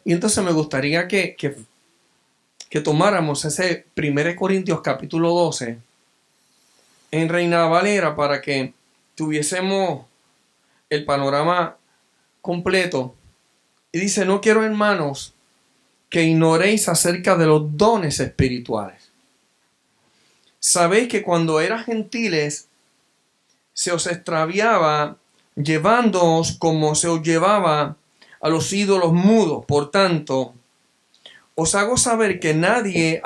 Y entonces me gustaría que tomáramos ese 1 Corintios capítulo 12 en Reina Valera para que tuviésemos el panorama completo. Y dice: no quiero, hermanos, que ignoréis acerca de los dones espirituales. Sabéis que cuando eras gentiles se os extraviaba, llevándoos como se os llevaba a los ídolos mudos. Por tanto, os hago saber que nadie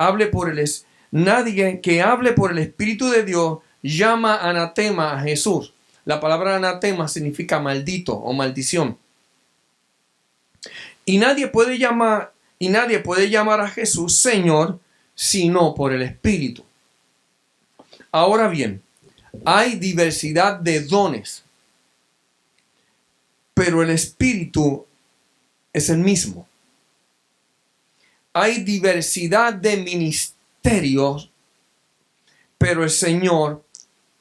que hable por el Espíritu de Dios llama anatema a Jesús. La palabra anatema significa maldito o maldición. Y nadie puede llamar a Jesús Señor sino por el Espíritu. Ahora bien, hay diversidad de dones, pero el Espíritu es el mismo. Hay diversidad de ministerios, pero el Señor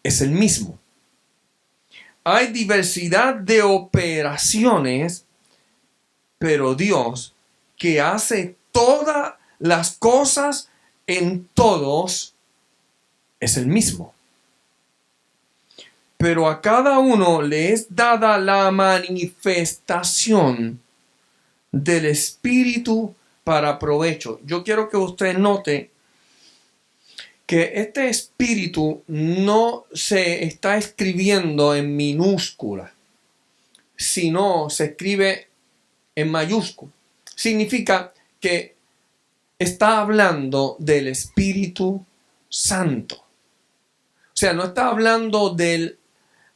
es el mismo. Hay diversidad de operaciones, pero Dios, que hace todas las cosas en todos, es el mismo. Pero a cada uno le es dada la manifestación del Espíritu para provecho. Yo quiero que usted note que este Espíritu no se está escribiendo en minúscula, sino se escribe en mayúscula. Significa que está hablando del Espíritu Santo. O sea, no está hablando del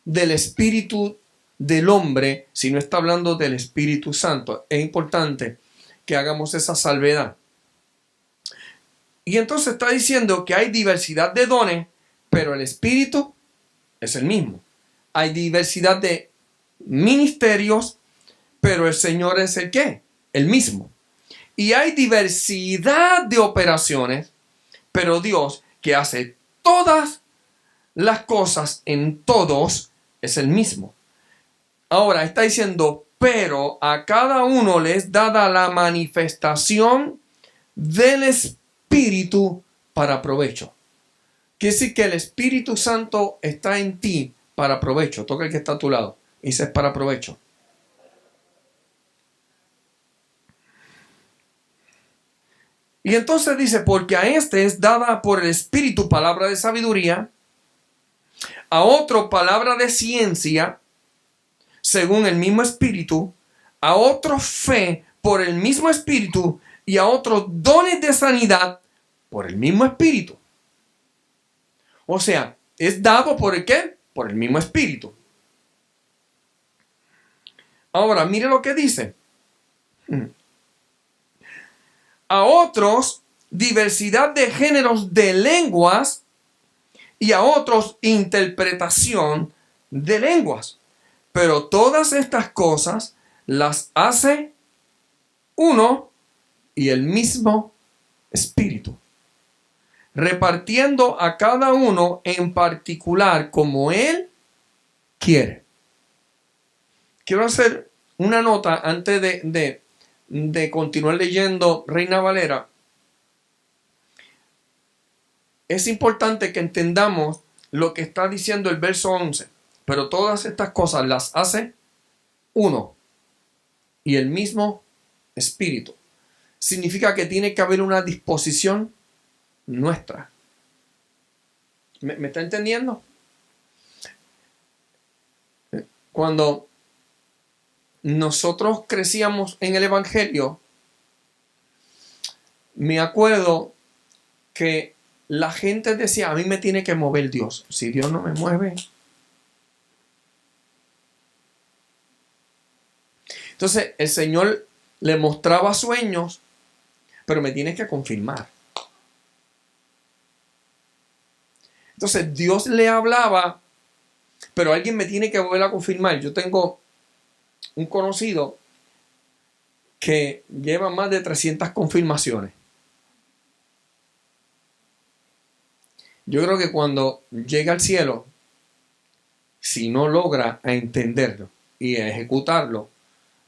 Espíritu del hombre, sino está hablando del Espíritu Santo. Es importante que hagamos esa salvedad. Y entonces está diciendo que hay diversidad de dones, pero el Espíritu es el mismo. Hay diversidad de ministerios, pero el Señor es el ¿qué? El mismo. Y hay diversidad de operaciones, pero Dios, que hace todas las cosas en todos, es el mismo. Ahora está diciendo, pero a cada uno le es dada la manifestación del Espíritu para provecho. Quiere decir que el Espíritu Santo está en ti para provecho. Toca el que está a tu lado y dice: es para provecho. Y entonces dice: porque a este es dada por el Espíritu palabra de sabiduría, a otro palabra de ciencia, según el mismo Espíritu, a otro fe por el mismo Espíritu, y a otros dones de sanidad por el mismo Espíritu. O sea, es dado por el ¿qué? Por el mismo Espíritu. Ahora, mire lo que dice. A otros, diversidad de géneros de lenguas, y a otros, interpretación de lenguas. Pero todas estas cosas las hace uno y el mismo Espíritu, repartiendo a cada uno en particular como Él quiere. Quiero hacer una nota antes de continuar leyendo Reina Valera. Es importante que entendamos lo que está diciendo el verso 11. Pero todas estas cosas las hace uno y el mismo Espíritu. Significa que tiene que haber una disposición nuestra. ¿Me está entendiendo? Cuando nosotros crecíamos en el Evangelio, me acuerdo que la gente decía: a mí me tiene que mover Dios. Si Dios no me mueve. Entonces el Señor le mostraba sueños, pero me tienes que confirmar. Entonces Dios le hablaba, pero alguien me tiene que volver a confirmar. Yo tengo un conocido que lleva más de 300 confirmaciones. Yo creo que cuando llega al cielo, si no logra entenderlo y ejecutarlo,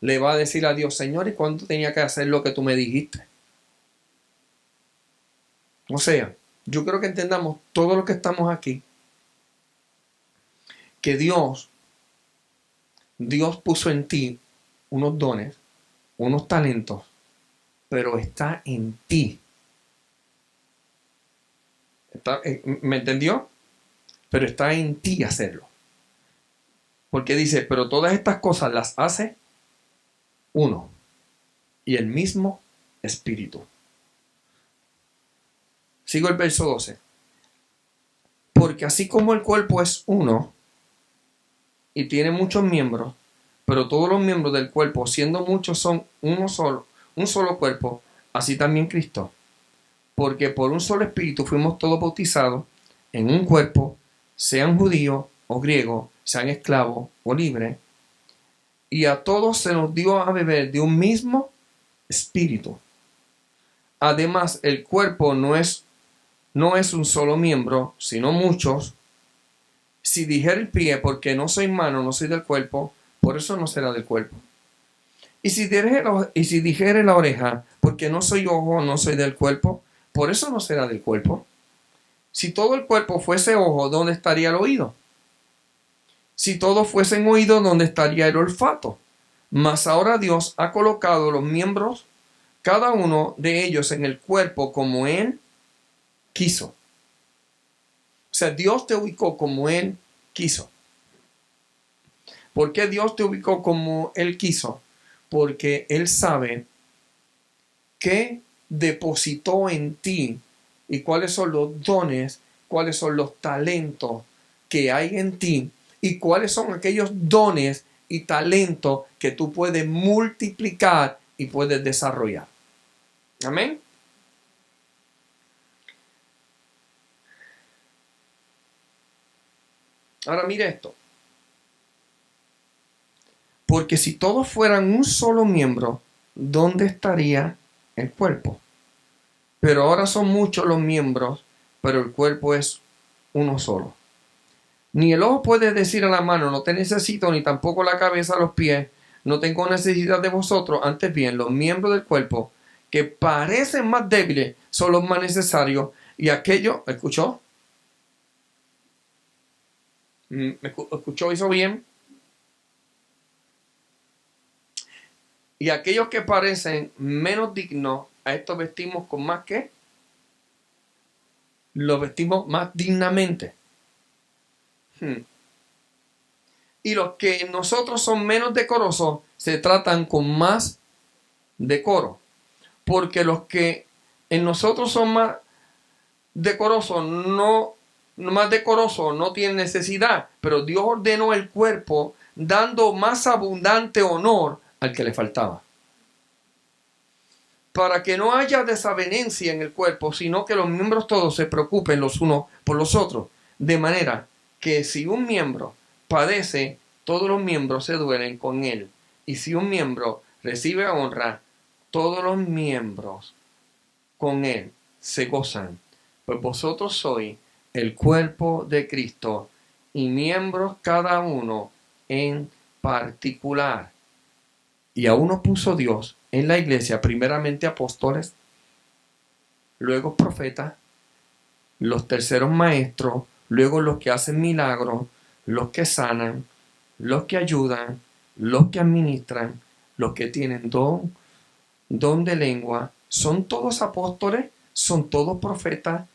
le va a decir a Dios, Señor, ¿y cuándo tenía que hacer lo que tú me dijiste? O sea, yo creo que entendamos todo lo que estamos aquí, que Dios puso en ti unos dones, unos talentos, pero está en ti. ¿Me entendió? Pero está en ti hacerlo. Porque dice, pero todas estas cosas las hace uno y el mismo Espíritu. Sigo el verso 12. Porque así como el cuerpo es uno y tiene muchos miembros, pero todos los miembros del cuerpo, siendo muchos, son un solo cuerpo, así también Cristo. Porque por un solo Espíritu fuimos todos bautizados en un cuerpo, sean judíos o griegos, sean esclavos o libres, y a todos se nos dio a beber de un mismo Espíritu. Además, el cuerpo no es un solo miembro, sino muchos. Si dijera el pie, porque no soy mano, no soy del cuerpo, por eso no será del cuerpo. Y si dijere la oreja, porque no soy ojo, no soy del cuerpo, por eso no será del cuerpo. Si todo el cuerpo fuese ojo, ¿dónde estaría el oído? Si todos fuesen oídos, ¿dónde estaría el olfato? Mas ahora Dios ha colocado los miembros, cada uno de ellos en el cuerpo como Él quiso. O sea, Dios te ubicó como Él quiso. ¿Por qué Dios te ubicó como Él quiso? Porque Él sabe qué depositó en ti y cuáles son los dones, cuáles son los talentos que hay en ti y cuáles son aquellos dones y talentos que tú puedes multiplicar y puedes desarrollar. Amén. Ahora mire esto. Porque si todos fueran un solo miembro, ¿dónde estaría el cuerpo? Pero ahora son muchos los miembros, pero el cuerpo es uno solo. Ni el ojo puede decir a la mano, no te necesito, ni tampoco la cabeza a los pies, no tengo necesidad de vosotros. Antes bien, los miembros del cuerpo que parecen más débiles son los más necesarios. Y aquello, ¿escuchó? ¿Me escuchó? ¿Hizo bien? Y aquellos que parecen menos dignos, a estos vestimos con más que los vestimos más dignamente. Y los que nosotros son menos decorosos se tratan con más decoro. Porque los que en nosotros son más decorosos no tienen necesidad. Pero Dios ordenó el cuerpo dando más abundante honor al que le faltaba. Para que no haya desavenencia en el cuerpo, sino que los miembros todos se preocupen los unos por los otros. De manera que si un miembro padece, todos los miembros se duelen con él. Y si un miembro recibe honra, todos los miembros con él se gozan. Pues vosotros sois el cuerpo de Cristo y miembros cada uno en particular. Y a uno puso Dios en la iglesia, primeramente apóstoles, luego profetas, los terceros maestros, luego los que hacen milagros, los que sanan, los que ayudan, los que administran, los que tienen don de lengua. Son todos apóstoles, son todos profetas,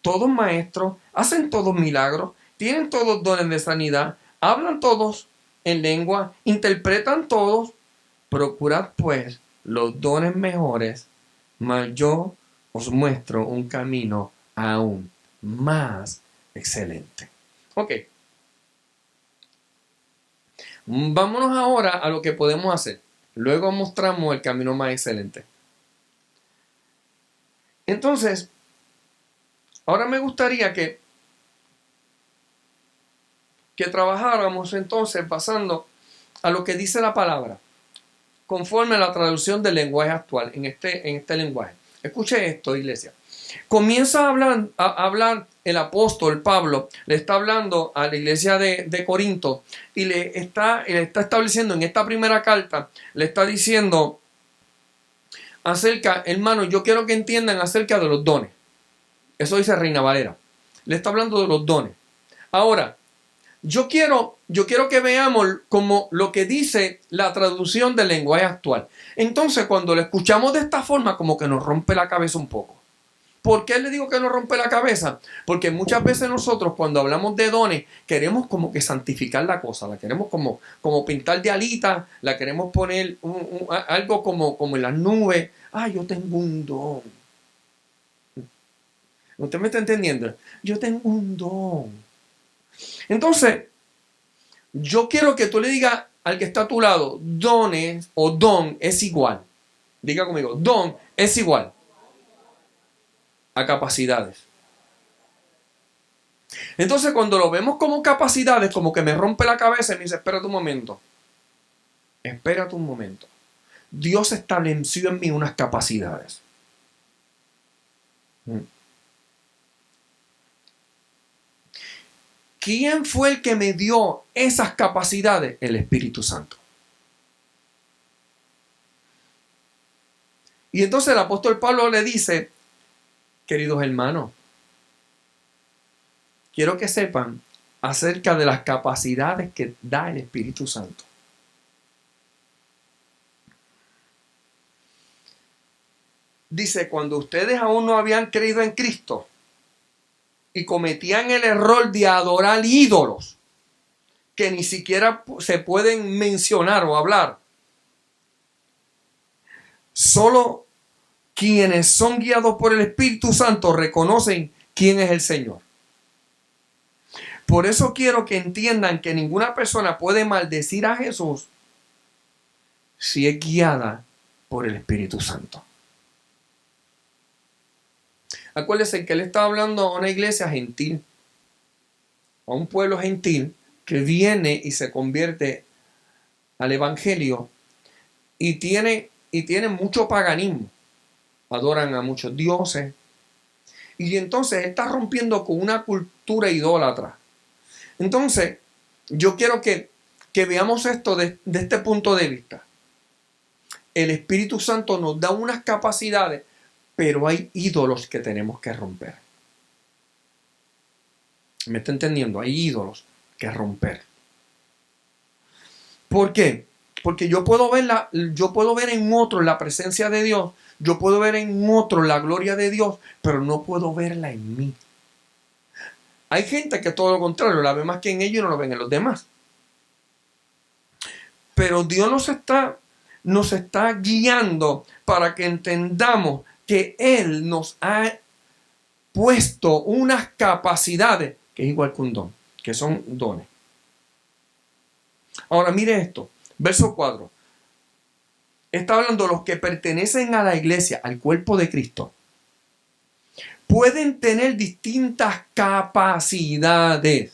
todos maestros, hacen todos milagros, tienen todos dones de sanidad, hablan todos en lengua, interpretan todos. Procurad pues los dones mejores, mas yo os muestro un camino aún más excelente. Ok. Vámonos ahora a lo que podemos hacer. Luego mostramos el camino más excelente. Entonces, ahora me gustaría que trabajáramos entonces pasando a lo que dice la palabra, conforme a la traducción del lenguaje actual, en este lenguaje. Escuche esto, iglesia. comienza a hablar el apóstol Pablo, le está hablando a la iglesia de Corinto y le está estableciendo en esta primera carta, le está diciendo acerca, hermano, yo quiero que entiendan acerca de los dones. Eso dice Reina Valera. Le está hablando de los dones. Ahora, yo quiero que veamos como lo que dice la traducción del lenguaje actual. Entonces, cuando lo escuchamos de esta forma, como que nos rompe la cabeza un poco. ¿Por qué le digo que nos rompe la cabeza? Porque muchas veces nosotros, cuando hablamos de dones, queremos como que santificar la cosa. La queremos como pintar de alitas, la queremos poner algo como en las nubes. Ah, yo tengo un don. ¿Usted me está entendiendo? Yo tengo un don. Entonces, yo quiero que tú le digas al que está a tu lado, dones o don es igual. Diga conmigo, don es igual a capacidades. Entonces, cuando lo vemos como capacidades, como que me rompe la cabeza y me dice, espérate un momento. Espérate un momento. Dios estableció en mí unas capacidades. ¿Quién fue el que me dio esas capacidades? El Espíritu Santo. Y entonces el apóstol Pablo le dice, queridos hermanos, quiero que sepan acerca de las capacidades que da el Espíritu Santo. Dice, cuando ustedes aún no habían creído en Cristo y cometían el error de adorar ídolos que ni siquiera se pueden mencionar o hablar, solo quienes son guiados por el Espíritu Santo reconocen quién es el Señor. Por eso quiero que entiendan que ninguna persona puede maldecir a Jesús si es guiada por el Espíritu Santo. Acuérdense que él está hablando a una iglesia gentil, a un pueblo gentil que viene y se convierte al evangelio y tiene mucho paganismo. Adoran a muchos dioses. Y entonces él está rompiendo con una cultura idólatra. Entonces, yo quiero que veamos esto de este punto de vista. El Espíritu Santo nos da unas capacidades, pero hay ídolos que tenemos que romper. ¿Me está entendiendo? Hay ídolos que romper. ¿Por qué? Porque yo puedo ver en otro la presencia de Dios, yo puedo ver en otro la gloria de Dios, pero no puedo verla en mí. Hay gente que todo lo contrario, la ve más que en ellos y no lo ven en los demás. Pero Dios nos está guiando para que entendamos que Él nos ha puesto unas capacidades que es igual que un don, que son dones. Ahora mire esto, verso 4. Está hablando de los que pertenecen a la iglesia, al cuerpo de Cristo. Pueden tener distintas capacidades.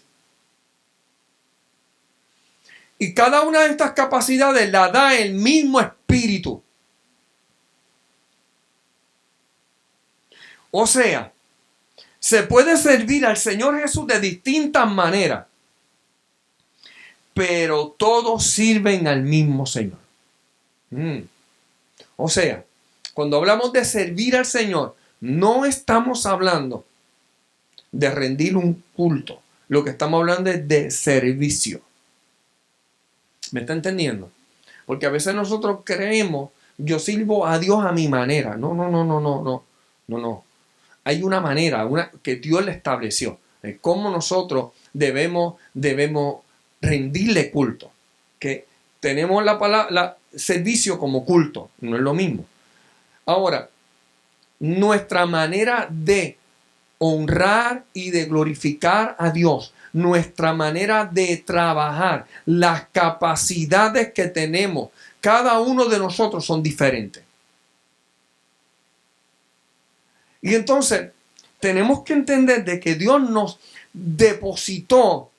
Y cada una de estas capacidades la da el mismo Espíritu. O sea, se puede servir al Señor Jesús de distintas maneras, pero todos sirven al mismo Señor. O sea, cuando hablamos de servir al Señor, no estamos hablando de rendir un culto. Lo que estamos hablando es de servicio. ¿Me está entendiendo? Porque a veces nosotros creemos, yo sirvo a Dios a mi manera. No. Hay una manera, que Dios le estableció, de cómo nosotros debemos rendirle culto. Que tenemos la palabra servicio como culto, no es lo mismo. Ahora, nuestra manera de honrar y de glorificar a Dios, nuestra manera de trabajar, las capacidades que tenemos, cada uno de nosotros son diferentes. Y entonces tenemos que entender de que Dios nos depositó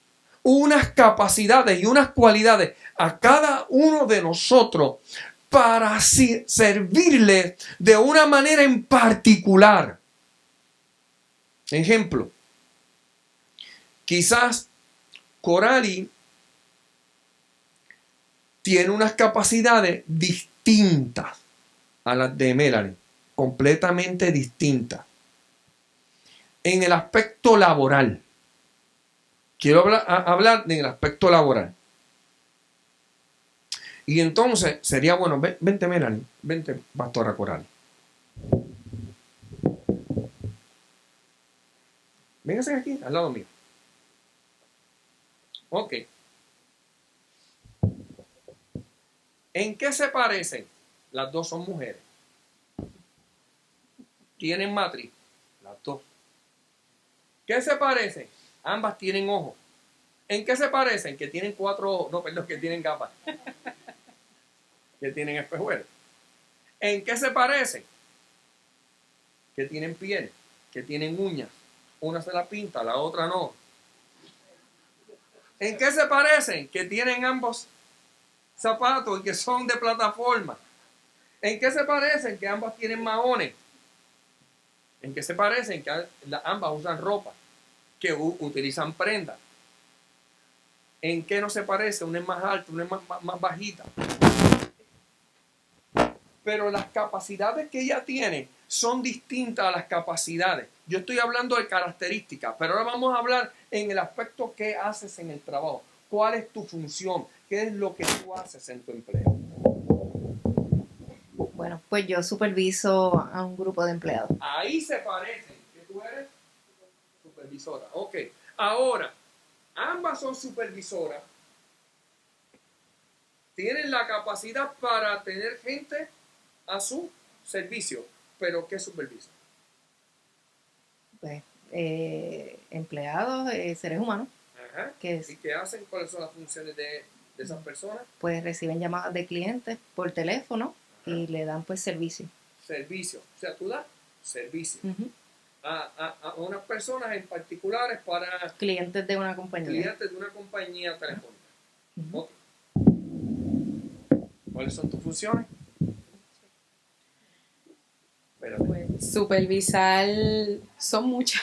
unas capacidades y unas cualidades a cada uno de nosotros para servirle de una manera en particular. Ejemplo, quizás Coralie tiene unas capacidades distintas a las de Melanie, completamente distintas. En el aspecto laboral, quiero hablar en el aspecto laboral. Y entonces sería bueno, vente Melanie, vente pastora Coralie. Véngase aquí, al lado mío. Ok. ¿En qué se parecen? Las dos son mujeres. Tienen matriz. Las dos. ¿Qué se parecen? Ambas tienen ojos. ¿En qué se parecen? Que tienen 4 ojos. No, perdón, que tienen gafas. Que tienen espejuelos. ¿En qué se parecen? Que tienen piel, que tienen uñas. Una se la pinta, la otra no. ¿En qué se parecen? Que tienen ambos zapatos y que son de plataforma. ¿En qué se parecen? Que ambas tienen mahones. ¿En qué se parecen? Que ambas usan ropa, que utilizan prendas. ¿En qué no se parece? Una es más alta, una es más bajita. Pero las capacidades que ella tiene son distintas a las capacidades. Yo estoy hablando de características, pero ahora vamos a hablar en el aspecto que haces en el trabajo. ¿Cuál es tu función? ¿Qué es lo que tú haces en tu empleo? Bueno, pues yo superviso a un grupo de empleados. Ahí se parecen. ¿Qué tú eres? Supervisora. Ok. Ahora, ambas son supervisoras. Tienen la capacidad para tener gente a su servicio. ¿Pero qué supervisa? Pues, empleados, seres humanos, Ajá. ¿Y qué hacen? ¿Cuáles son las funciones de esas personas? Pues reciben llamadas de clientes por teléfono. Ajá. Y le dan pues servicio. Servicio. O sea, tú das servicio. Uh-huh. A unas personas en particulares para... Clientes de una compañía. Clientes de una compañía telefónica. Uh-huh. Okay. ¿Cuáles son tus funciones? Pues, supervisar son muchas,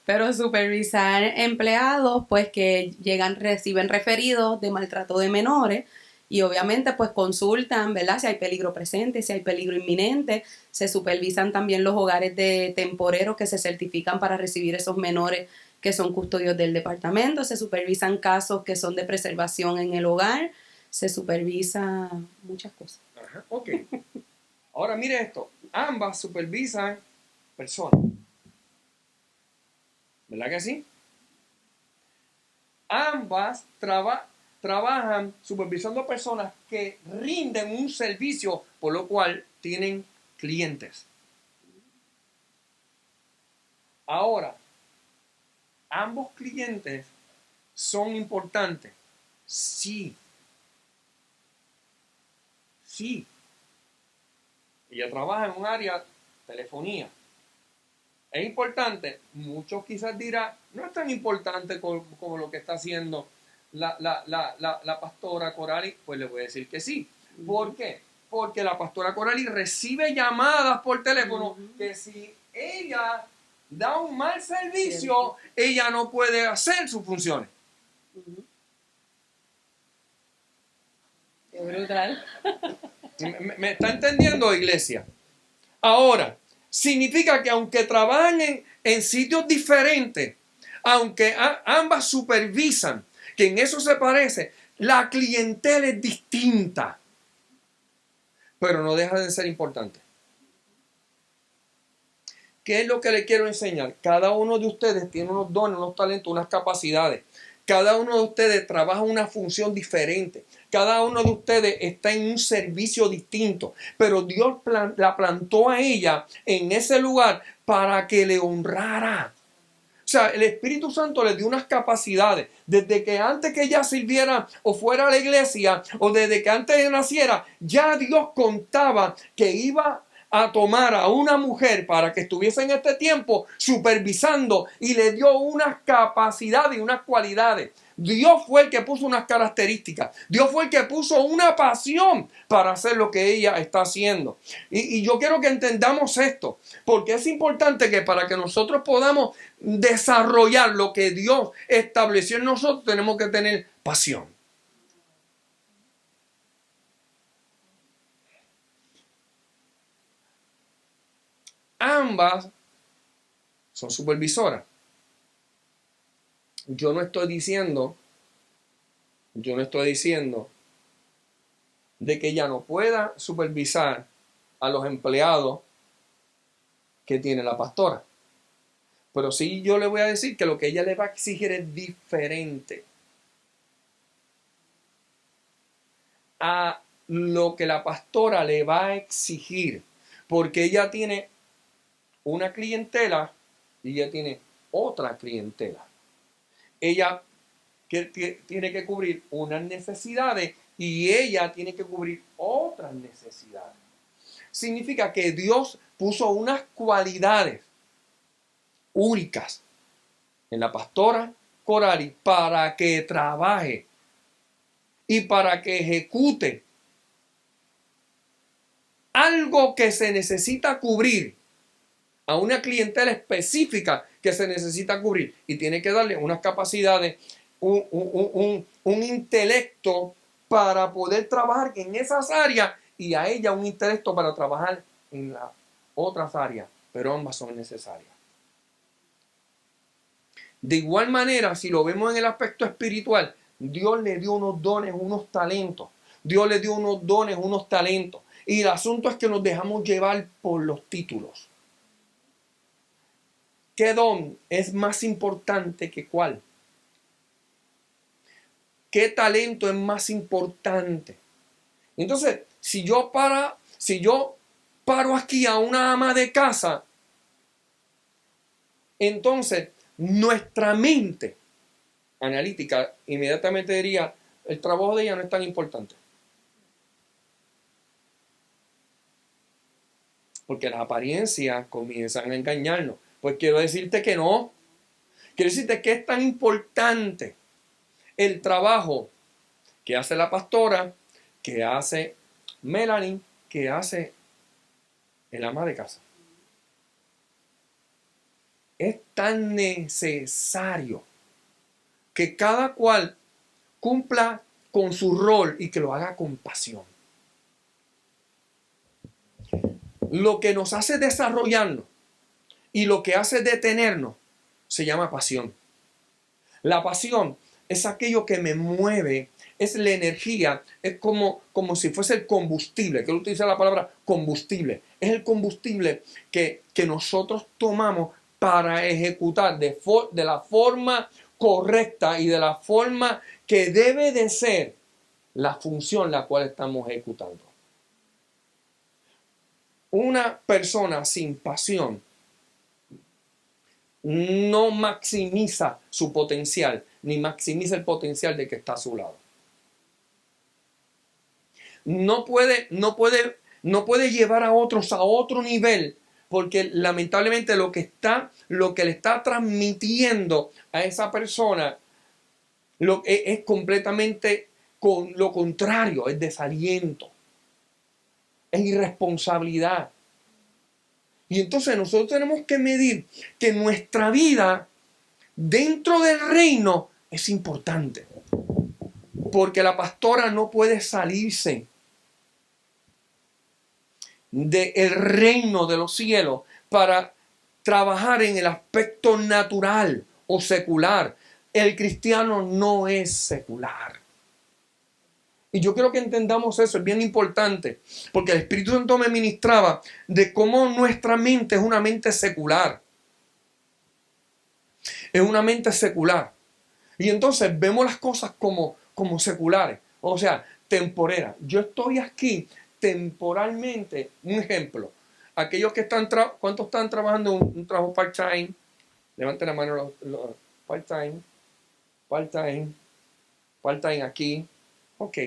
pero supervisar empleados pues que reciben referidos de maltrato de menores y obviamente pues consultan, ¿verdad? Si hay peligro presente, si hay peligro inminente. Se supervisan también los hogares de temporeros que se certifican para recibir esos menores que son custodios del departamento. Se supervisan casos que son de preservación en el hogar. Se supervisa muchas cosas. Ajá, ok. Ahora mire esto. Ambas supervisan personas. ¿Verdad que sí? Ambas trabajan supervisando personas que rinden un servicio, por lo cual tienen clientes. Ahora, ambos clientes son importantes. Sí. Sí. Ella trabaja en un área telefonía. Es importante. Muchos quizás dirán, no es tan importante como lo que está haciendo la pastora Coralie. Pues le voy a decir que sí. ¿Por qué? Porque la pastora Coralie recibe llamadas por teléfono que si ella da un mal servicio, ella no puede hacer sus funciones. Qué brutal. ¿Me está entendiendo, iglesia? Ahora, significa que aunque trabajan en sitios diferentes, aunque ambas supervisan, que en eso se parece, la clientela es distinta, pero no deja de ser importante. ¿Qué es lo que le quiero enseñar? Cada uno de ustedes tiene unos dones, unos talentos, unas capacidades. Cada uno de ustedes trabaja una función diferente. Cada uno de ustedes está en un servicio distinto. Pero Dios la plantó a ella en ese lugar para que le honrara. O sea, el Espíritu Santo le dio unas capacidades. Desde que antes que ella sirviera o fuera a la iglesia, o desde que antes de naciera, ya Dios contaba que iba a tomar a una mujer para que estuviese en este tiempo supervisando y le dio unas capacidades y unas cualidades. Dios fue el que puso unas características. Dios fue el que puso una pasión para hacer lo que ella está haciendo. Y yo quiero que entendamos esto, porque es importante que para que nosotros podamos desarrollar lo que Dios estableció en nosotros, tenemos que tener pasión. Ambas son supervisoras. Yo no estoy diciendo de que ella no pueda supervisar a los empleados que tiene la pastora. Pero sí yo le voy a decir que lo que ella le va a exigir es diferente a lo que la pastora le va a exigir. Porque ella tiene una clientela y ella tiene otra clientela. Ella tiene que cubrir unas necesidades y ella tiene que cubrir otras necesidades. Significa que Dios puso unas cualidades únicas en la pastora Corari para que trabaje y para que ejecute algo que se necesita cubrir a una clientela específica que se necesita cubrir, y tiene que darle unas capacidades, un intelecto para poder trabajar en esas áreas, y a ella un intelecto para trabajar en las otras áreas, pero ambas son necesarias. De igual manera, si lo vemos en el aspecto espiritual, Dios le dio unos dones, unos talentos. Dios le dio unos dones, unos talentos. Y el asunto es que nos dejamos llevar por los títulos. ¿Qué don es más importante que cuál? ¿Qué talento es más importante? Entonces, si yo paro aquí a una ama de casa, entonces nuestra mente analítica inmediatamente diría, el trabajo de ella no es tan importante. Porque las apariencias comienzan a engañarnos. Pues quiero decirte que no. Quiero decirte que es tan importante el trabajo que hace la pastora, que hace Melanie, que hace el ama de casa. Es tan necesario que cada cual cumpla con su rol y que lo haga con pasión. Lo que nos hace desarrollarnos y lo que hace detenernos se llama pasión. La pasión es aquello que me mueve, es la energía, es como si fuese el combustible. Quiero utilizar la palabra combustible. Es el combustible que nosotros tomamos para ejecutar de la forma correcta y de la forma que debe de ser la función la cual estamos ejecutando. Una persona sin pasión no maximiza su potencial, ni maximiza el potencial de que está a su lado. No puede llevar a otros a otro nivel, porque lamentablemente lo que le está transmitiendo a esa persona es completamente con lo contrario, es desaliento, es irresponsabilidad. Y entonces nosotros tenemos que medir que nuestra vida dentro del reino es importante. Porque la pastora no puede salirse del reino de los cielos para trabajar en el aspecto natural o secular. El cristiano no es secular. Y yo quiero que entendamos eso, es bien importante, porque el Espíritu Santo me ministraba de cómo nuestra mente es una mente secular. Es una mente secular. Y entonces vemos las cosas como seculares, o sea, temporeras. Yo estoy aquí temporalmente. Un ejemplo, aquellos que ¿cuántos están trabajando un trabajo part-time? Levanten la mano los part-time aquí. Ok.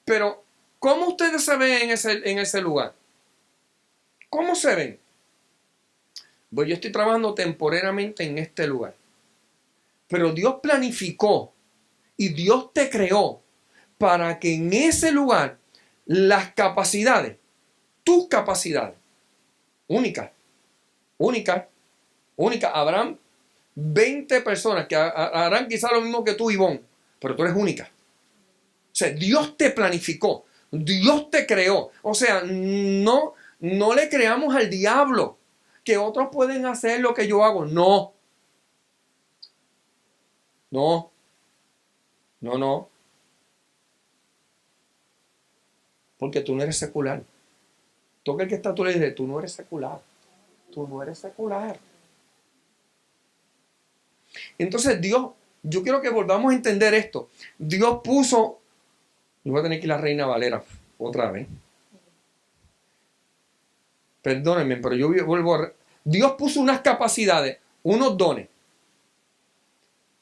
Pero, ¿cómo ustedes se ven en ese lugar? ¿Cómo se ven? Pues yo estoy trabajando temporariamente en este lugar. Pero Dios planificó y Dios te creó para que en ese lugar las capacidades, tus capacidades, únicas, habrán 20 personas que harán quizá lo mismo que tú, Ivonne, pero tú eres única. O sea, Dios te planificó, Dios te creó. O sea, no le creamos al diablo que otros pueden hacer lo que yo hago. No. Porque tú no eres secular. Toca el que está a tu lado y dice, tú no eres secular. Tú no eres secular. Entonces Dios, yo quiero que volvamos a entender esto. Dios puso, yo voy a tener que ir a la Reina Valera otra vez. Perdónenme, pero yo vuelvo a... Dios puso unas capacidades, unos dones,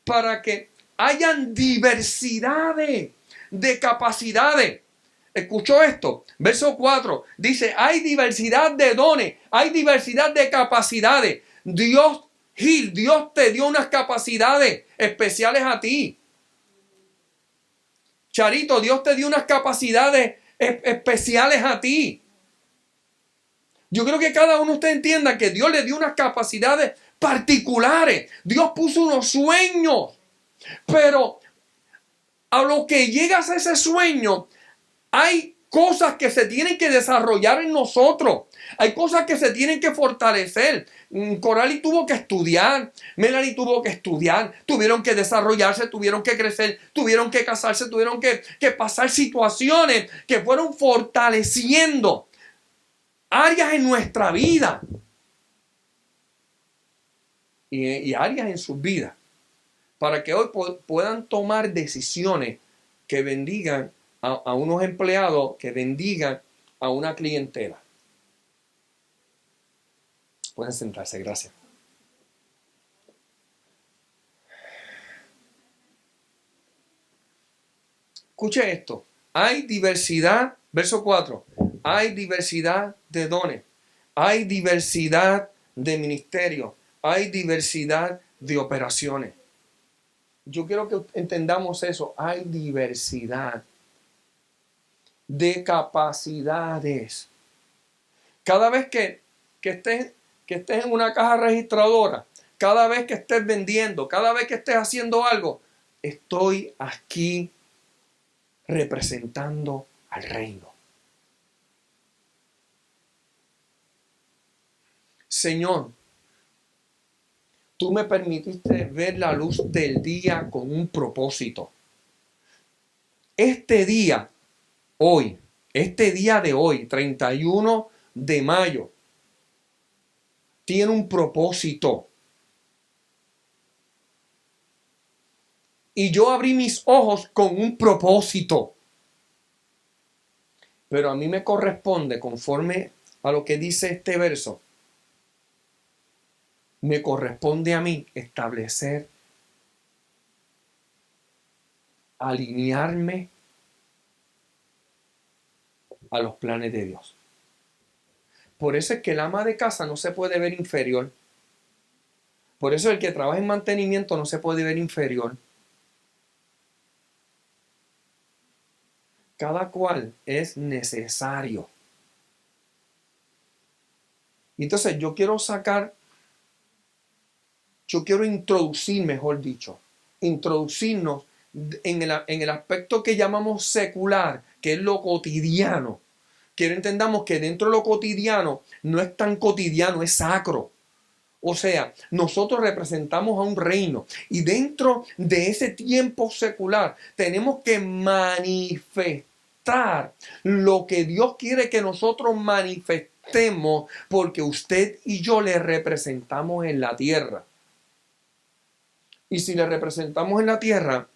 para que hayan diversidades de capacidades. ¿Escuchó esto? Verso 4 dice, hay diversidad de dones, hay diversidad de capacidades. Dios te dio unas capacidades especiales a ti. Charito, Dios te dio unas capacidades especiales a ti. Yo creo que cada uno de ustedes entienda que Dios le dio unas capacidades particulares. Dios puso unos sueños. Pero a lo que llegas a ese sueño, hay cosas que se tienen que desarrollar en nosotros. Hay cosas que se tienen que fortalecer. Corali tuvo que estudiar. Melanie tuvo que estudiar. Tuvieron que desarrollarse, tuvieron que crecer, tuvieron que casarse, tuvieron que pasar situaciones que fueron fortaleciendo áreas en nuestra vida. Y áreas en sus vidas. Para que hoy puedan tomar decisiones que bendigan a unos empleados, que bendigan a una clientela. Pueden sentarse, gracias. Escuche esto. Hay diversidad, verso 4. Hay diversidad de dones. Hay diversidad de ministerios. Hay diversidad de operaciones. Yo quiero que entendamos eso. Hay diversidad de capacidades. Cada vez que estés en una caja registradora, cada vez que estés vendiendo, cada vez que estés haciendo algo, estoy aquí representando al reino. Señor, tú me permitiste ver la luz del día con un propósito. Este día de hoy, 31 de mayo, tiene un propósito. Y yo abrí mis ojos con un propósito. Pero a mí me corresponde, conforme a lo que dice este verso, me corresponde a mí establecer, alinearme a los planes de Dios. Por eso es que el ama de casa no se puede ver inferior. Por eso el que trabaja en mantenimiento no se puede ver inferior. Cada cual es necesario. Entonces yo quiero introducirnos en el aspecto que llamamos secular, que es lo cotidiano. Quiero entendamos que dentro de lo cotidiano no es tan cotidiano, es sacro. O sea, nosotros representamos a un reino y dentro de ese tiempo secular tenemos que manifestar lo que Dios quiere que nosotros manifestemos, porque usted y yo le representamos en la tierra. Y si le representamos en la tierra,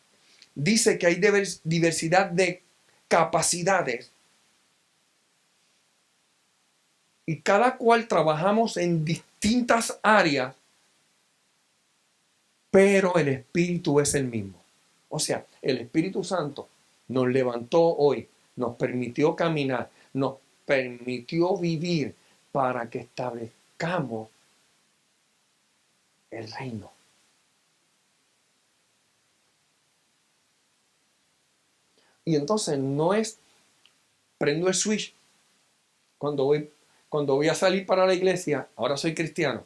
dice que hay diversidad de capacidades. Y cada cual trabajamos en distintas áreas, pero el Espíritu es el mismo. O sea, el Espíritu Santo nos levantó hoy, nos permitió caminar, nos permitió vivir para que establezcamos el reino. Y entonces no es prendo el switch cuando voy a salir para la iglesia, ahora soy cristiano.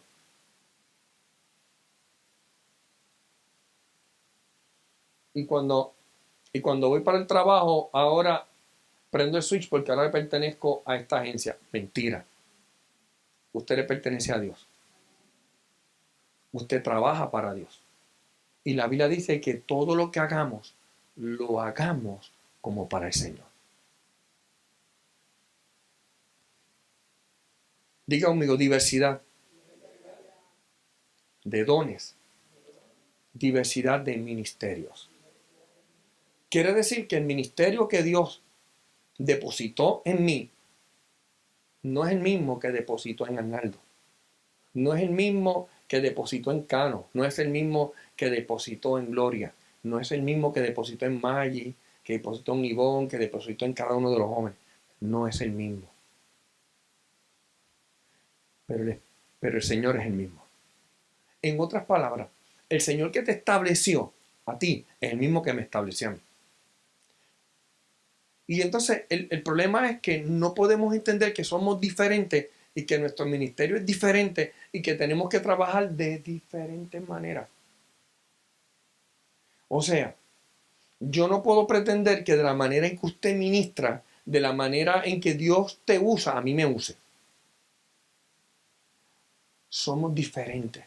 Y cuando voy para el trabajo, ahora prendo el switch porque ahora pertenezco a esta agencia. Mentira. Usted le pertenece a Dios. Usted trabaja para Dios. Y la Biblia dice que todo lo que hagamos, lo hagamos como para el Señor. Diga conmigo, diversidad de dones, diversidad de ministerios. Quiere decir que el ministerio que Dios depositó en mí no es el mismo que depositó en Arnaldo. No es el mismo que depositó en Cano. No es el mismo que depositó en Gloria. No es el mismo que depositó en Maggie, que depositó en Ivonne, que depositó en cada uno de los jóvenes. No es el mismo. Pero el Señor es el mismo. En otras palabras, el Señor que te estableció a ti es el mismo que me estableció a mí. Y entonces el problema es que no podemos entender que somos diferentes y que nuestro ministerio es diferente y que tenemos que trabajar de diferentes maneras. O sea, yo no puedo pretender que de la manera en que usted ministra, de la manera en que Dios te usa, a mí me use. Somos diferentes.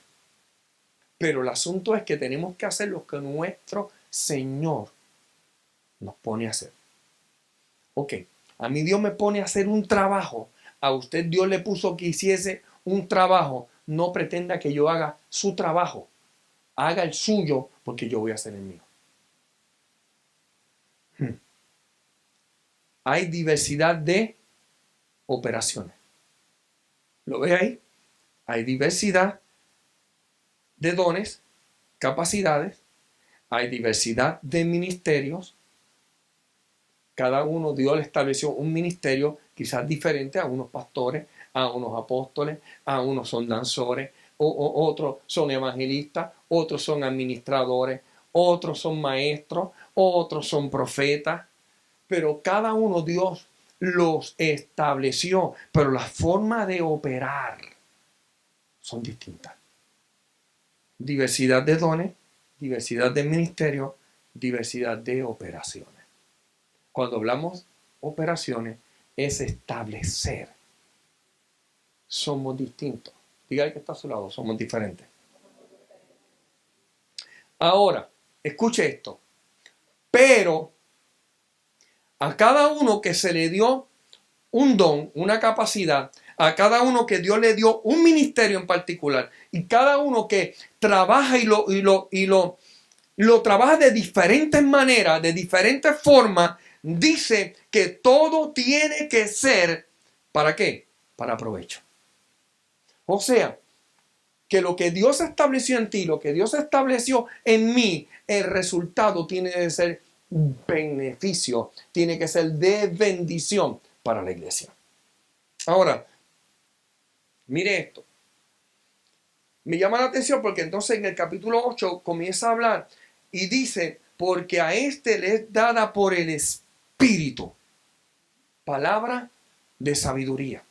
Pero el asunto es que tenemos que hacer lo que nuestro Señor nos pone a hacer. Ok, a mí Dios me pone a hacer un trabajo. A usted Dios le puso que hiciese un trabajo. No pretenda que yo haga su trabajo. Haga el suyo porque yo voy a hacer el mío. Hay diversidad de operaciones. ¿Lo ve ahí? Hay diversidad de dones, capacidades. Hay diversidad de ministerios. Cada uno, Dios le estableció un ministerio quizás diferente a unos pastores, a unos apóstoles, a unos son danzores, otros son evangelistas, otros son administradores, otros son maestros, otros son profetas. Pero cada uno Dios los estableció, pero la forma de operar son distintas. Diversidad de dones, diversidad de ministerios, diversidad de operaciones. Cuando hablamos operaciones, es establecer. Somos distintos. Diga el que está a su lado, somos diferentes. Ahora, escuche esto. Pero a cada uno que se le dio un don, una capacidad, a cada uno que Dios le dio un ministerio en particular, y cada uno que trabaja y lo trabaja de diferentes maneras, de diferentes formas, dice que todo tiene que ser, ¿para qué? Para provecho. O sea, que lo que Dios estableció en ti, lo que Dios estableció en mí, el resultado tiene que ser beneficio, tiene que ser de bendición para la iglesia. Ahora, mire esto. Me llama la atención porque entonces en el capítulo 8 comienza a hablar y dice, porque a este le es dada por el Espíritu palabra de sabiduría,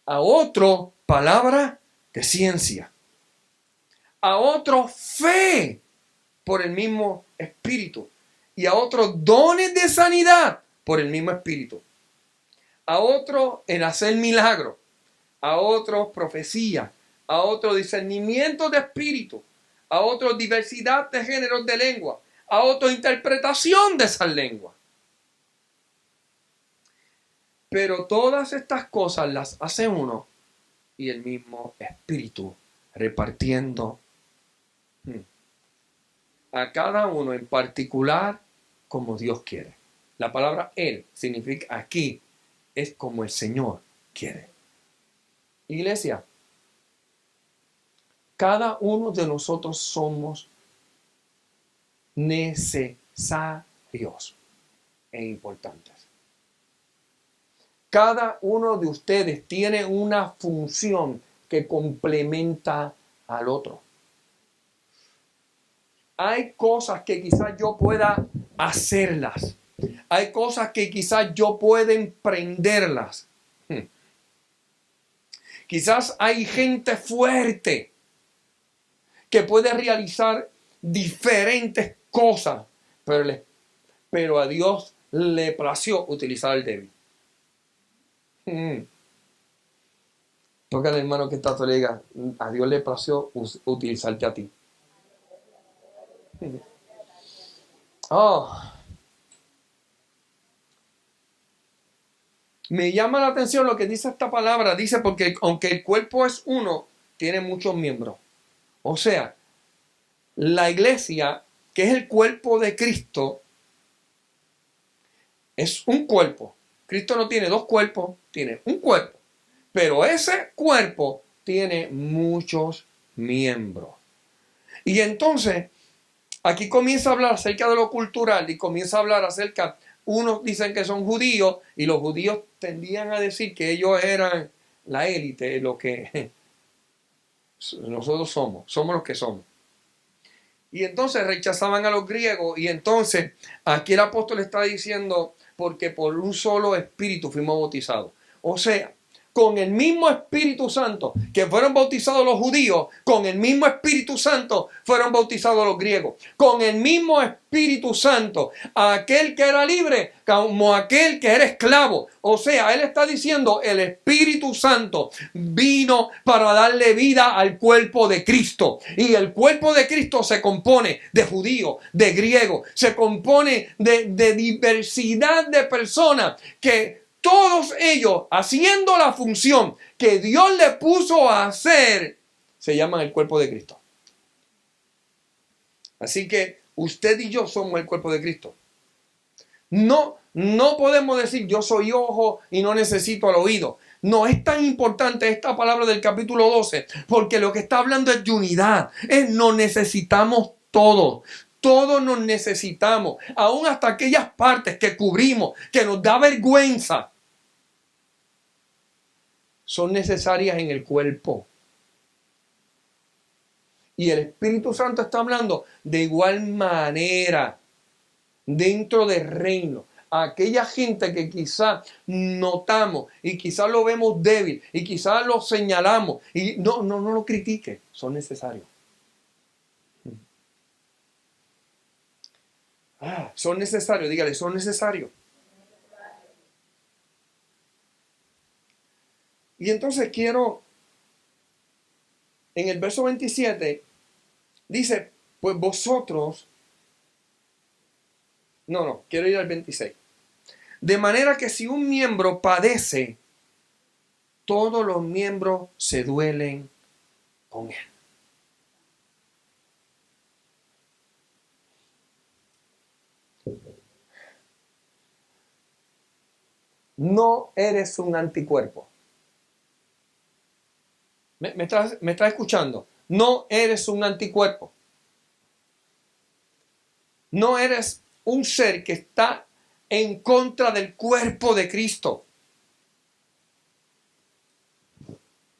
a otro palabra de ciencia, a otro fe por el mismo Espíritu y a otros dones de sanidad por el mismo Espíritu, a otro el hacer milagros, a otros profecía, a otro discernimiento de espíritu, a otro diversidad de géneros de lengua, a otro interpretación de esas lenguas. Pero todas estas cosas las hace uno y el mismo Espíritu, repartiendo a cada uno en particular como Dios quiere. La palabra Él significa aquí es como el Señor quiere. Iglesia, cada uno de nosotros somos necesarios e importantes. Cada uno de ustedes tiene una función que complementa al otro. Hay cosas que quizás yo pueda hacerlas. Hay cosas que quizás yo pueda emprenderlas. Quizás hay gente fuerte que puede realizar diferentes cosas, pero a Dios le plació utilizar al débil. Toca al hermano que está a tu liga, a Dios le plació utilizarte a ti. Me llama la atención lo que dice esta palabra. Dice, porque aunque el cuerpo es uno, tiene muchos miembros. O sea, la iglesia, que es el cuerpo de Cristo, es un cuerpo. Cristo no tiene dos cuerpos, tiene un cuerpo. Pero ese cuerpo tiene muchos miembros. Y entonces, aquí comienza a hablar acerca de lo cultural y comienza a hablar acerca, unos dicen que son judíos y los judíos tendían a decir que ellos eran la élite, lo que nosotros somos los que somos. Y entonces rechazaban a los griegos y entonces aquí el apóstol está diciendo, porque por un solo espíritu fuimos bautizados. O sea, con el mismo Espíritu Santo que fueron bautizados los judíos, con el mismo Espíritu Santo fueron bautizados los griegos. Con el mismo Espíritu Santo, aquel que era libre como aquel que era esclavo. O sea, él está diciendo, el Espíritu Santo vino para darle vida al cuerpo de Cristo. Y el cuerpo de Cristo se compone de judíos, de griegos, se compone de diversidad de personas que todos ellos, haciendo la función que Dios le puso a hacer, se llaman el cuerpo de Cristo. Así que usted y yo somos el cuerpo de Cristo. No podemos decir yo soy ojo y no necesito el oído. No es tan importante esta palabra del capítulo 12, porque lo que está hablando es de unidad. Nos necesitamos todos. Todos nos necesitamos, aún hasta aquellas partes que cubrimos, que nos da vergüenza, son necesarias en el cuerpo. Y el Espíritu Santo está hablando de igual manera dentro del reino. Aquella gente que quizás notamos y quizás lo vemos débil y quizás lo señalamos y no lo critique, son necesarios. Son necesarios, dígale, son necesarios. Y entonces quiero, en el verso 27, dice, pues vosotros, quiero ir al 26. De manera que si un miembro padece, todos los miembros se duelen con él. No eres un anticuerpo. ¿Me estás escuchando? No eres un anticuerpo. No eres un ser que está en contra del cuerpo de Cristo.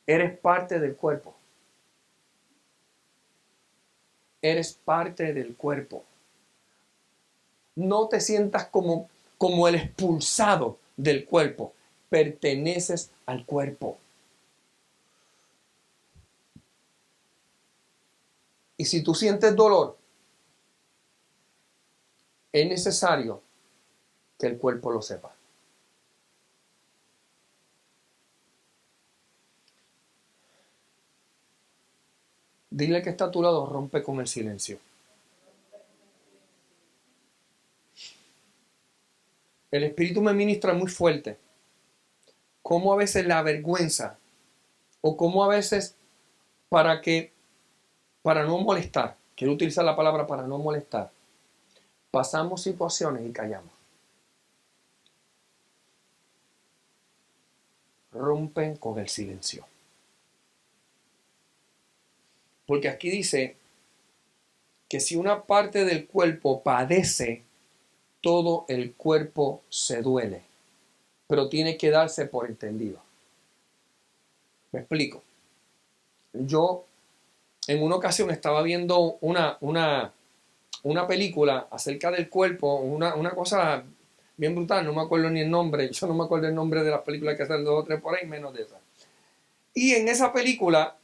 Eres parte del cuerpo. Eres parte del cuerpo. No te sientas como el expulsado del cuerpo. Perteneces al cuerpo. Y si tú sientes dolor, es necesario que el cuerpo lo sepa. Dile que está a tu lado, rompe con el silencio. El Espíritu me ministra muy fuerte. Cómo a veces la vergüenza, o cómo a veces para no molestar, quiero utilizar la palabra para no molestar, pasamos situaciones y callamos. Rompen con el silencio. Porque aquí dice que si una parte del cuerpo padece, todo el cuerpo se duele. pero tiene que darse por entendido. Me explico. Yo en una ocasión estaba viendo una película acerca del cuerpo, una cosa bien brutal, no me acuerdo ni el nombre, yo no me acuerdo el nombre de las películas que hacen 2 o 3 por ahí, menos de esa. Y en esa película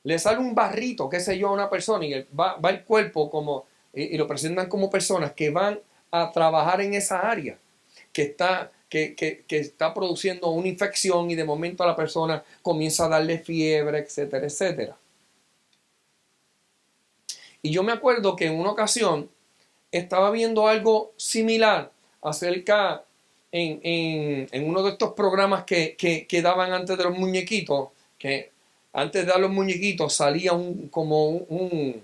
le sale un barrito, qué sé yo, a una persona y va el cuerpo como, y lo presentan como personas que van a trabajar en esa área, que está produciendo una infección y de momento a la persona comienza a darle fiebre, etcétera, etcétera. Y yo me acuerdo que en una ocasión estaba viendo algo similar acerca en uno de estos programas que daban antes de los muñequitos, que antes de dar los muñequitos salía una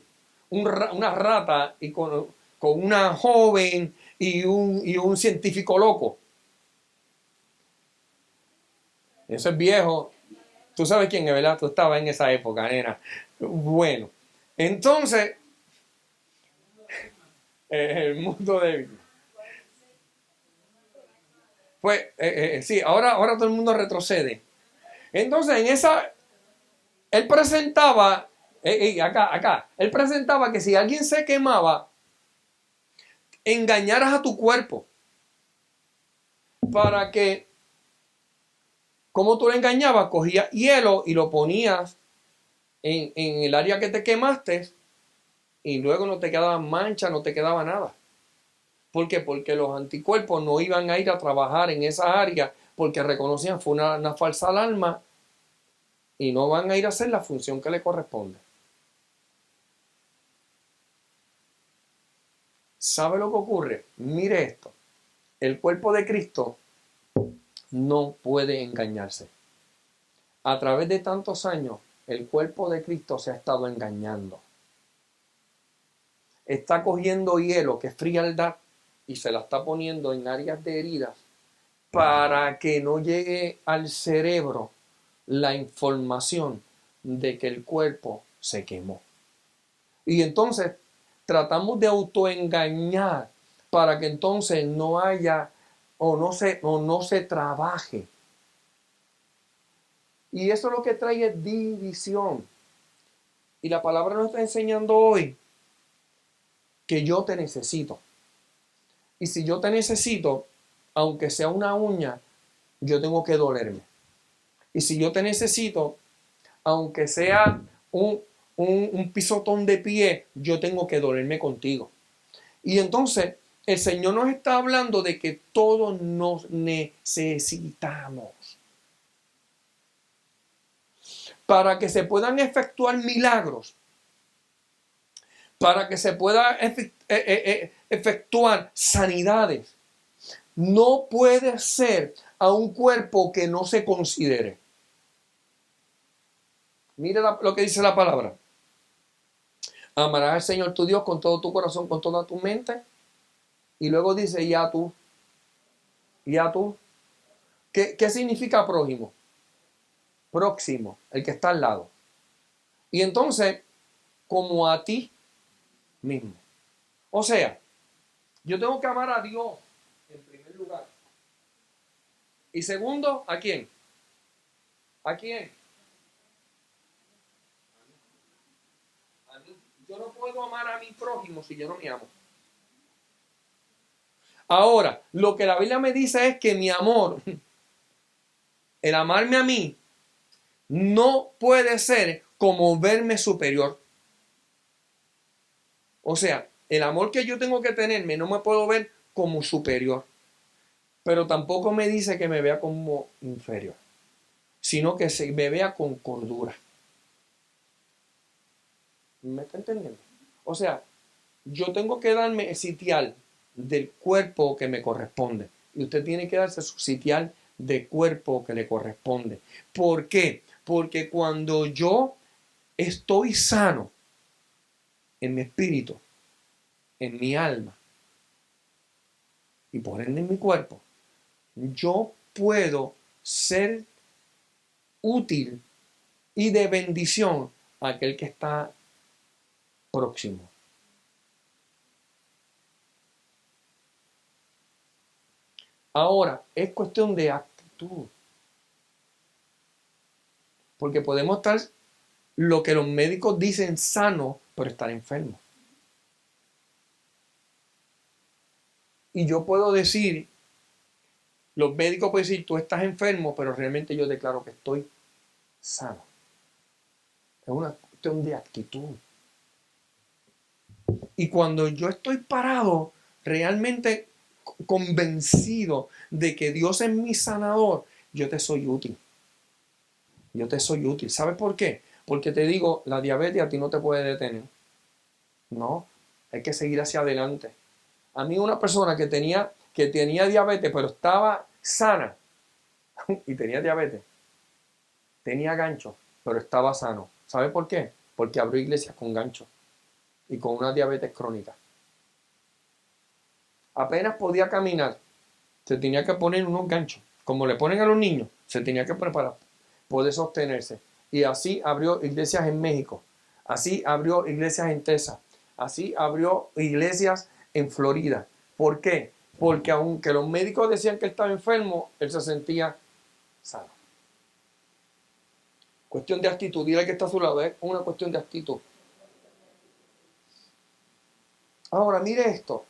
rata y con una joven y un científico loco. Eso es viejo. Tú sabes quién es, ¿verdad? Tú estabas en esa época, nena. Bueno, entonces, el mundo débil. Pues, sí, ahora todo el mundo retrocede. Entonces, en esa, él presentaba, él presentaba que si alguien se quemaba, engañaras a tu cuerpo para que, como tú lo engañabas, cogías hielo y lo ponías en el área que te quemaste y luego no te quedaba mancha, no te quedaba nada. ¿Por qué? Porque los anticuerpos no iban a ir a trabajar en esa área porque reconocían fue una falsa alarma y no van a ir a hacer la función que le corresponde. ¿Sabe lo que ocurre? Mire esto. El cuerpo de Cristo no puede engañarse. A través de tantos años, el cuerpo de Cristo se ha estado engañando. Está cogiendo hielo, que es frialdad, y se la está poniendo en áreas de heridas para que no llegue al cerebro la información de que el cuerpo se quemó. Y entonces tratamos de autoengañar para que entonces no haya o no se trabaje. Y eso lo que trae es división. Y la palabra nos está enseñando hoy que yo te necesito. Y si yo te necesito, aunque sea una uña, yo tengo que dolerme. Y si yo te necesito, aunque sea un pisotón de pie, yo tengo que dolerme contigo. Y entonces el Señor nos está hablando de que todos nos necesitamos. Para que se puedan efectuar milagros, para que se puedan efectuar sanidades, no puede ser a un cuerpo que no se considere. Mire lo que dice la palabra. Amarás al Señor tu Dios con todo tu corazón, con toda tu mente. Y luego dice, ya tú. ¿Qué significa prójimo? Próximo, el que está al lado. Y entonces, como a ti mismo. O sea, yo tengo que amar a Dios en primer lugar. Y segundo, ¿a quién? ¿A quién? A mí. Yo no puedo amar a mi prójimo si yo no me amo. Ahora, lo que la Biblia me dice es que mi amor, el amarme a mí, no puede ser como verme superior. O sea, el amor que yo tengo que tenerme no me puedo ver como superior. Pero tampoco me dice que me vea como inferior, sino que me vea con cordura. ¿Me está entendiendo? O sea, yo tengo que darme el sitial del cuerpo que me corresponde. Y usted tiene que darse su sitial de cuerpo que le corresponde. ¿Por qué? Porque cuando yo estoy sano en mi espíritu, en mi alma y por ende en mi cuerpo, yo puedo ser útil y de bendición a aquel que está próximo. Ahora, es cuestión de actitud. Porque podemos estar lo que los médicos dicen sano, pero estar enfermo. Y yo puedo decir, los médicos pueden decir, tú estás enfermo, pero realmente yo declaro que estoy sano. Es una cuestión de actitud. Y cuando yo estoy parado, realmente convencido de que Dios es mi sanador, yo te soy útil. Yo te soy útil. ¿Sabes por qué? Porque te digo, la diabetes a ti no te puede detener. No, hay que seguir hacia adelante. A mí una persona que tenía diabetes, pero estaba sana y tenía diabetes, tenía gancho, pero estaba sano. ¿Sabe por qué? Porque abrió iglesias con gancho y con una diabetes crónica. Apenas podía caminar, se tenía que poner unos ganchos, como le ponen a los niños, se tenía que poner para poder sostenerse. Y así abrió iglesias en México, así abrió iglesias en Texas, así abrió iglesias en Florida. ¿Por qué? Porque aunque los médicos decían que él estaba enfermo, él se sentía sano. Cuestión de actitud. Dile al que está a su lado, es una cuestión de actitud. Ahora, mire esto.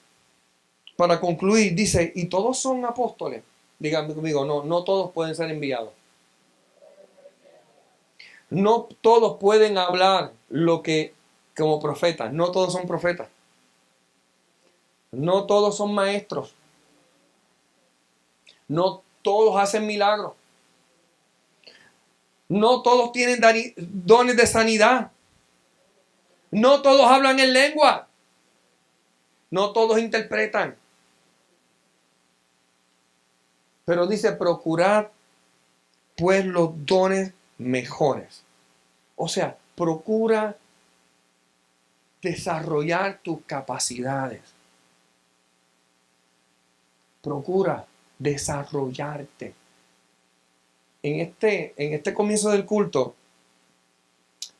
Para concluir, dice, ¿y todos son apóstoles? Díganme conmigo, no todos pueden ser enviados. No todos pueden hablar como profetas. No todos son profetas. No todos son maestros. No todos hacen milagros. No todos tienen dones de sanidad. No todos hablan en lengua. No todos interpretan. Pero dice, procurad pues los dones mejores. O sea, procura desarrollar tus capacidades. Procura desarrollarte. En este comienzo del culto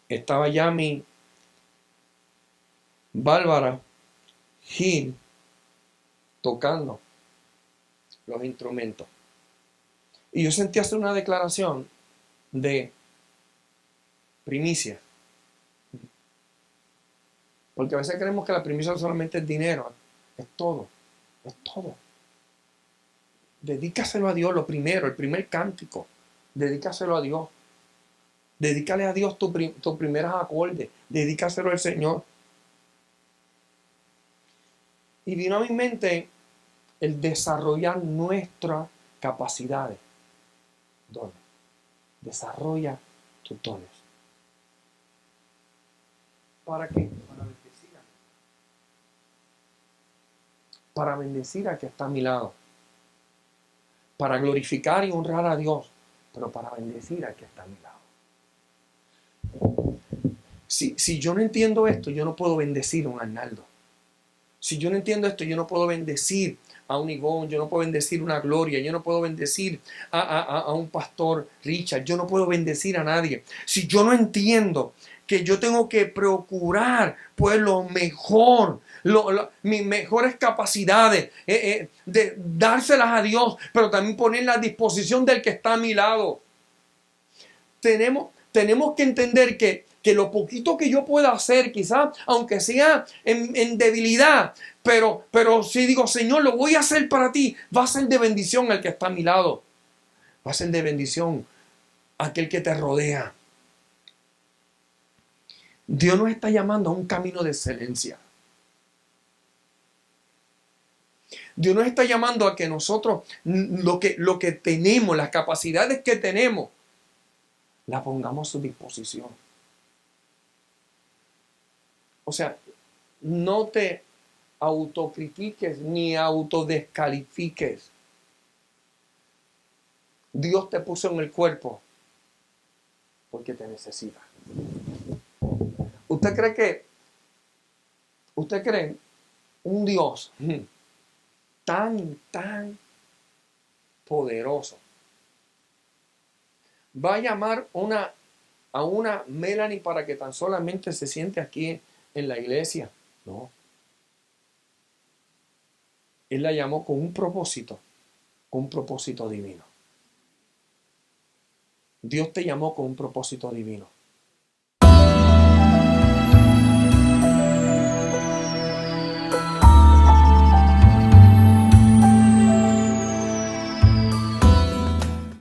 estaba Yami, Bárbara, Gil tocando los instrumentos. Y yo sentí hacer una declaración de primicia. Porque a veces creemos que la primicia solamente es dinero. Es todo. Es todo. Dedícaselo a Dios lo primero, el primer cántico. Dedícaselo a Dios. Dedícale a Dios tus primeros acordes. Dedícaselo al Señor. Y vino a mi mente el desarrollar nuestras capacidades. Dones. Desarrolla tus dones. ¿Para qué? Para bendecir al que está a mi lado. Para glorificar y honrar a Dios, pero para bendecir al que está a mi lado. Si yo no entiendo esto, yo no puedo bendecir a un Arnaldo. Si yo no entiendo esto, yo no puedo bendecir a un Ivón, yo no puedo bendecir una Gloria, yo no puedo bendecir a un pastor Richard, yo no puedo bendecir a nadie. Si yo no entiendo que yo tengo que procurar pues lo mejor, mis mejores capacidades, de dárselas a Dios, pero también ponerlas a disposición del que está a mi lado. Tenemos que entender que lo poquito que yo pueda hacer, quizás, aunque sea en debilidad, pero si digo, Señor, lo voy a hacer para ti, va a ser de bendición al que está a mi lado. Va a ser de bendición a aquel que te rodea. Dios nos está llamando a un camino de excelencia. Dios nos está llamando a que nosotros lo que tenemos, las capacidades que tenemos, las pongamos a su disposición. O sea, no te autocritiques ni autodescalifiques. Dios te puso en el cuerpo porque te necesita. ¿Usted cree un Dios tan poderoso va a llamar a una Melanie para que tan solamente se siente aquí en la iglesia? No. Él la llamó con un propósito con un propósito divino. Dios te llamó con un propósito divino.